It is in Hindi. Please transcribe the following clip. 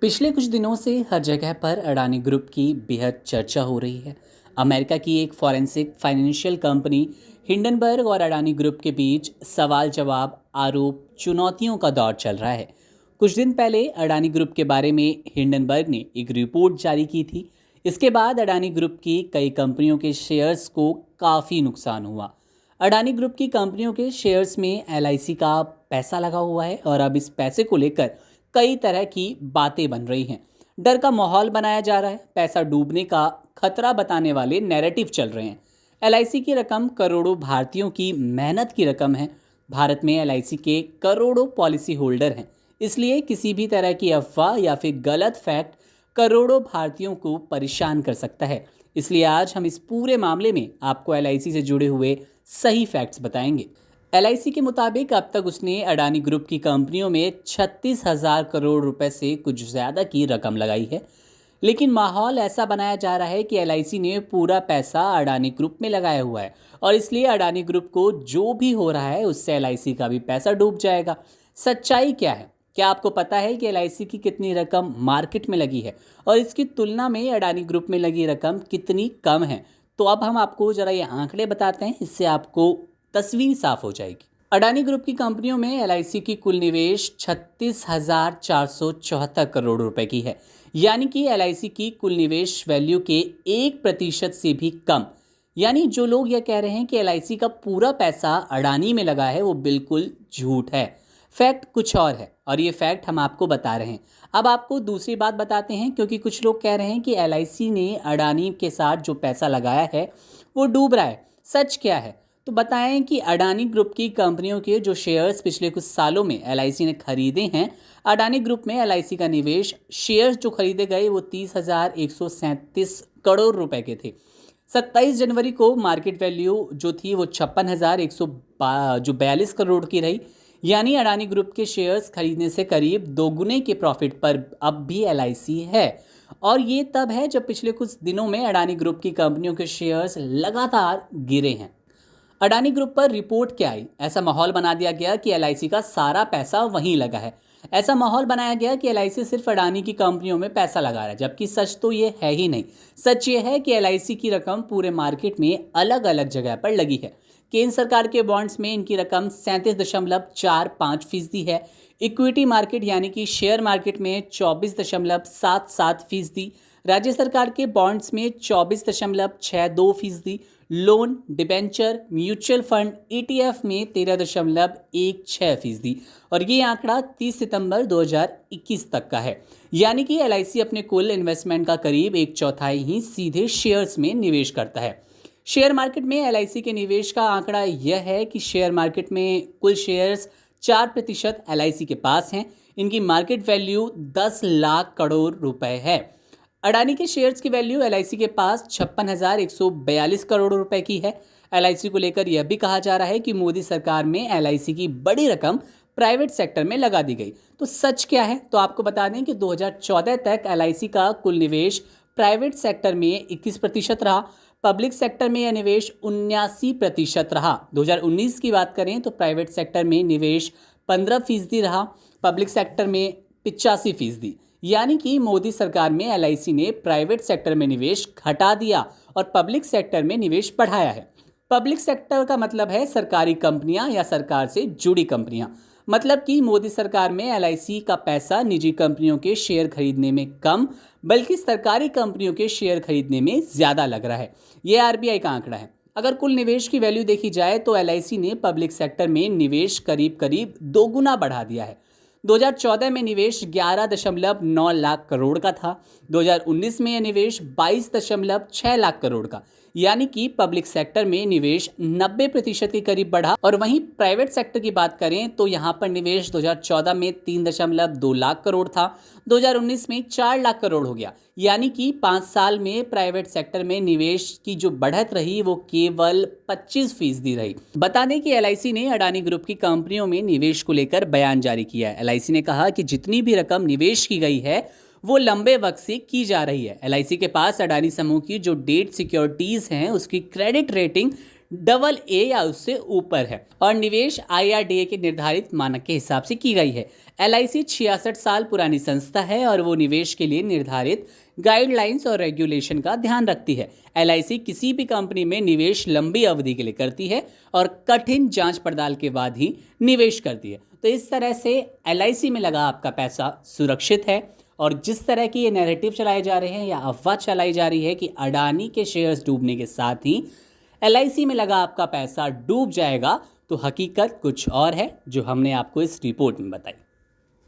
पिछले कुछ दिनों से हर जगह पर अडानी ग्रुप की बेहद चर्चा हो रही है। अमेरिका की एक फॉरेंसिक फाइनेंशियल कंपनी हिंडनबर्ग और अडानी ग्रुप के बीच सवाल जवाब, आरोप, चुनौतियों का दौर चल रहा है। कुछ दिन पहले अडानी ग्रुप के बारे में हिंडनबर्ग ने एक रिपोर्ट जारी की थी। इसके बाद अडानी ग्रुप की कई कंपनियों के शेयर्स को काफ़ी नुकसान हुआ। अडानी ग्रुप की कंपनियों के शेयर्स में एलआईसी का पैसा लगा हुआ है और अब इस पैसे को लेकर कई तरह की बातें बन रही हैं। डर का माहौल बनाया जा रहा है, पैसा डूबने का खतरा बताने वाले नैरेटिव चल रहे हैं। एलआईसी की रकम करोड़ों भारतीयों की मेहनत की रकम है। भारत में एलआईसी के करोड़ों पॉलिसी होल्डर हैं, इसलिए किसी भी तरह की अफवाह या फिर गलत फैक्ट करोड़ों भारतीयों को परेशान कर सकता है। इसलिए आज हम इस पूरे मामले में आपको एलआईसी से जुड़े हुए सही फैक्ट्स बताएंगे। एलआईसी के मुताबिक अब तक उसने अडानी ग्रुप की कंपनियों में 36,000 करोड़ रुपए से कुछ ज़्यादा की रकम लगाई है। लेकिन माहौल ऐसा बनाया जा रहा है कि एलआईसी ने पूरा पैसा अडानी ग्रुप में लगाया हुआ है और इसलिए अडानी ग्रुप को जो भी हो रहा है उससे एलआईसी का भी पैसा डूब जाएगा। सच्चाई क्या है? क्या आपको पता है कि एलआईसी की कितनी रकम मार्केट में लगी है और इसकी तुलना में अडानी ग्रुप में लगी रकम कितनी कम है? तो अब हम आपको ज़रा ये आंकड़े बताते हैं, इससे आपको तस्वीर साफ हो जाएगी। अडानी ग्रुप की कंपनियों में एलआईसी की कुल निवेश 36,474 करोड़ रुपए की है, यानी कि एलआईसी की कुल निवेश वैल्यू के 1% से भी कम। यानी जो लोग यह कह रहे हैं कि एलआईसी का पूरा पैसा अडानी में लगा है, वो बिल्कुल झूठ है। फैक्ट कुछ और है और ये फैक्ट हम आपको बता रहे हैं। अब आपको दूसरी बात बताते हैं, क्योंकि कुछ लोग कह रहे हैं कि एलआईसी ने अडानी के साथ जो पैसा लगाया है वो डूब रहा है। सच क्या है? तो बताएं कि अडानी ग्रुप की कंपनियों के जो शेयर्स पिछले कुछ सालों में एलआईसी ने खरीदे हैं, अडानी ग्रुप में एलआईसी का निवेश शेयर्स जो खरीदे गए वो 30,137 करोड़ रुपए के थे। 27 जनवरी को मार्केट वैल्यू जो थी वो 56,142 करोड़ की रही। यानी अडानी ग्रुप के शेयर्स खरीदने से करीब दोगुने के प्रॉफिट पर अब भी एलआईसी है। और ये तब है जब पिछले कुछ दिनों में अडानी ग्रुप की कंपनियों के शेयर्स लगातार गिरे हैं। अडानी ग्रुप पर रिपोर्ट क्या आई? ऐसा माहौल बना दिया गया कि एलआईसी का सारा पैसा वहीं लगा है। ऐसा माहौल बनाया गया कि एलआईसी सिर्फ अडानी की कंपनियों में पैसा लगा रहा है, जबकि सच तो ये है ही नहीं। सच ये है कि एलआईसी की रकम पूरे मार्केट में अलग अलग जगह पर लगी है। केंद्र सरकार के बॉन्ड्स में इनकी रकम 37.45% है। इक्विटी मार्केट यानी कि शेयर मार्केट में 24.77%, राज्य सरकार के बॉन्ड्स में 24.62%, loan, debenture, mutual fund, ETF में 13.16% और ये आंकड़ा 30 सितंबर 2021 तक का है। यानी कि एलआईसी अपने कुल इन्वेस्टमेंट का करीब एक चौथाई ही सीधे शेयर्स में निवेश करता है। शेयर मार्केट में एलआईसी के निवेश का आंकड़ा यह है कि शेयर मार्केट में कुल शेयर्स 4% एलआईसी के पास हैं। इनकी मार्केट वैल्यू 10 लाख करोड़ रुपए है। अडानी के शेयर्स की वैल्यू एलआईसी के पास 56,142 करोड़ रुपए की है। एलआईसी को लेकर यह भी कहा जा रहा है कि मोदी सरकार में एलआईसी की बड़ी रकम प्राइवेट सेक्टर में लगा दी गई। तो सच क्या है? तो आपको बता दें कि 2014 तक एलआईसी का कुल निवेश प्राइवेट सेक्टर में 21% रहा। पब्लिक सेक्टर में यह निवेश 79% रहा। 2019 की बात करें तो प्राइवेट सेक्टर में निवेश 15% रहा, पब्लिक सेक्टर में 85%। यानी कि मोदी सरकार में एलआईसी ने प्राइवेट सेक्टर में निवेश घटा दिया और पब्लिक सेक्टर में निवेश बढ़ाया है। पब्लिक सेक्टर का मतलब है सरकारी कंपनियां या सरकार से जुड़ी कंपनियां। मतलब कि मोदी सरकार में एलआईसी का पैसा निजी कंपनियों के शेयर खरीदने में कम, बल्कि सरकारी कंपनियों के शेयर खरीदने में ज़्यादा लग रहा है। यह आरबीआई का आंकड़ा है। अगर कुल निवेश की वैल्यू देखी जाए तो एलआईसी ने पब्लिक सेक्टर में निवेश करीब करीब दोगुना बढ़ा दिया है। 2014 में निवेश 11.9 लाख करोड़ का था। 2019 में यह निवेश 22.6 लाख करोड़ का, यानी कि पब्लिक सेक्टर में निवेश 90% के करीब बढ़ा। और वहीं प्राइवेट सेक्टर की बात करें तो यहां पर निवेश 2014 में 3.2 लाख करोड़ था, 2019 में 4 लाख करोड़ हो गया। यानी कि 5 साल में प्राइवेट सेक्टर में निवेश की जो बढ़त रही वो केवल 25% रही। बता दें कि एलआईसी ने अडानी ग्रुप की कंपनियों में निवेश को लेकर बयान जारी किया है। एलआईसी ने कहा कि जितनी भी रकम निवेश की गई है वो लंबे वक्त से की जा रही है। एलआईसी के पास अडानी समूह की जो डेट सिक्योरिटीज़ हैं उसकी क्रेडिट रेटिंग AA या उससे ऊपर है और निवेश IRDA के निर्धारित मानक के हिसाब से की गई है। LIC 66 साल पुरानी संस्था है और वो निवेश के लिए निर्धारित गाइडलाइंस और रेगुलेशन का ध्यान रखती है। LIC किसी भी कंपनी में निवेश लंबी अवधि के लिए करती है और कठिन जांच पड़ताल के बाद ही निवेश करती है। तो इस तरह से LIC में लगा आपका पैसा सुरक्षित है। और जिस तरह की ये नैरेटिव चलाए जा रहे हैं या अफवाह चलाई जा रही है कि अडानी के शेयर्स डूबने के साथ ही LIC में लगा आपका पैसा डूब जाएगा, तो हकीकत कुछ और है जो हमने आपको इस रिपोर्ट में बताई।